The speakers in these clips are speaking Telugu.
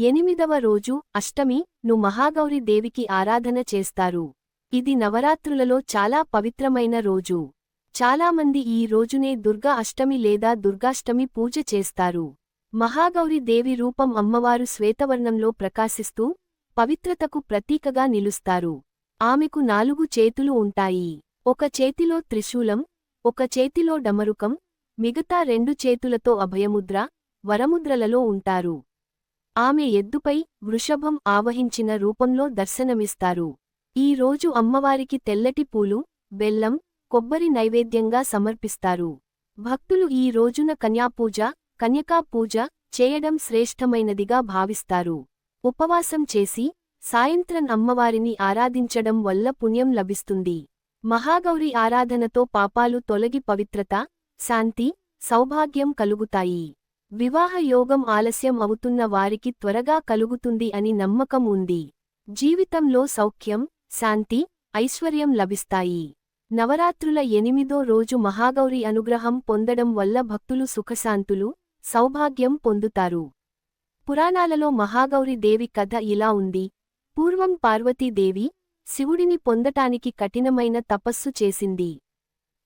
8వ రోజు అష్టమి ను మహాగౌరి దేవికి ఆరాధన చేస్తారు. ఇది నవరాత్రులలో చాలా పవిత్రమైన రోజు. చాలామంది ఈ రోజునే దుర్గా అష్టమి లేదా దుర్గాష్టమి పూజ చేస్తారు. మహాగౌరి దేవి రూపం అమ్మవారు శ్వేతవర్ణంలో ప్రకాశిస్తూ పవిత్రతకు ప్రతీకగా నిలుస్తారు. ఆమెకు 4 చేతులు ఉంటాయి. ఒక చేతిలో త్రిశూలం, ఒక చేతిలో డమరుకం, మిగతా 2 చేతులతో అభయముద్ర, వరముద్రలలో ఉంటారు. ఆమె ఎద్దుపై వృషభం ఆవహించిన రూపంలో దర్శనమిస్తారు. ఈ రోజు అమ్మవారికి తెల్లటి పూలు, బెల్లం, కొబ్బరి నైవేద్యంగా సమర్పిస్తారు. భక్తులు ఈ రోజున కన్యాపూజ, కన్యకా పూజ చేయడం శ్రేష్టమైనదిగా భావిస్తారు. ఉపవాసం చేసి సాయంత్రం అమ్మవారిని ఆరాధించడం వల్ల పుణ్యం లభిస్తుంది. మహాగౌరి ఆరాధనతో పాపాలు తొలగి పవిత్రత, శాంతి, సౌభాగ్యం కలుగుతాయి. వివాహ యోగం ఆలస్యం అవుతున్న వారికి త్వరగా కలుగుతుంది అని నమ్మకం ఉంది. జీవితంలో సౌఖ్యం, శాంతి, ఐశ్వర్యం లభిస్తాయి. నవరాత్రుల 8దో రోజు మహాగౌరి అనుగ్రహం పొందడం వల్ల భక్తులు సుఖశాంతులు, సౌభాగ్యం పొందుతారు. పురాణాలలో మహాగౌరి దేవి కథ ఇలా ఉంది. పూర్వం పార్వతీదేవి శివుడిని పొందటానికి కఠినమైన తపస్సు చేసింది.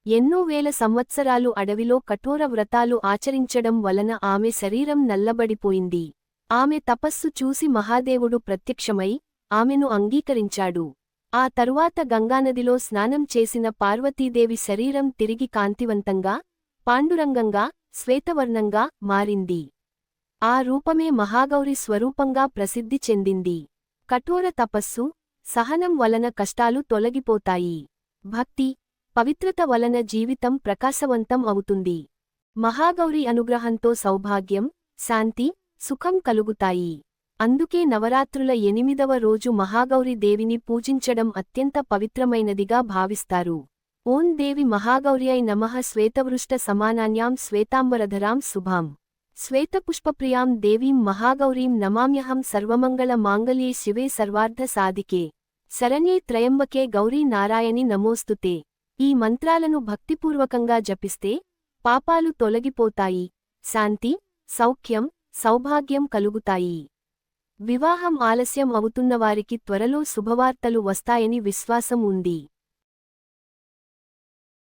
ఎన్నో వేల సంవత్సరాలు అడవిలో కఠోర వ్రతాలు ఆచరించడం వలన ఆమె శరీరం నల్లబడిపోయింది. ఆమె తపస్సు చూసి మహాదేవుడు ప్రత్యక్షమై ఆమెను అంగీకరించాడు. ఆ తరువాత గంగానదిలో స్నానం చేసిన పార్వతీదేవి శరీరం తిరిగి కాంతివంతంగా, పాండురంగంగా, శ్వేతవర్ణంగా మారింది. ఆ రూపమే మహాగౌరి స్వరూపంగా ప్రసిద్ధి చెందింది. కఠోర తపస్సు, సహనం వలన కష్టాలు తొలగిపోతాయి. భక్తి, పవిత్రత వలన జీవితం ప్రకాశవంతం అవుతుంది. మహాగౌరి అనుగ్రహంతో సౌభాగ్యం, శాంతి, సుఖం కలుగుతాయి. అందుకే నవరాత్రుల 8వ రోజు మహాగౌరి దేవిని పూజించడం అత్యంత పవిత్రమైనదిగా భావిస్తారు. ఓం దేవి మహాగౌర్యై నమః. శ్వేతవృష్ట సమానాన్యాం శ్వేతాంబరధరాం శుభాం శ్వేతపుష్పప్రియాం దేవీం మహాగౌరీం నమామ్యహం. సర్వమంగళ మాంగళ్యే శివే సర్వార్థ సాధికే శరణ్యే త్రయంబకే గౌరీ నారాయణి నమోస్తుతే. ఈ మంత్రాలను భక్తిపూర్వకంగా జపిస్తే పాపాలు తొలగిపోతాయి, శాంతి, సౌఖ్యం, సౌభాగ్యం కలుగుతాయి. వివాహం ఆలస్యం అవుతున్నవారికి త్వరలో శుభవార్తలు వస్తాయని విశ్వాసం ఉంది.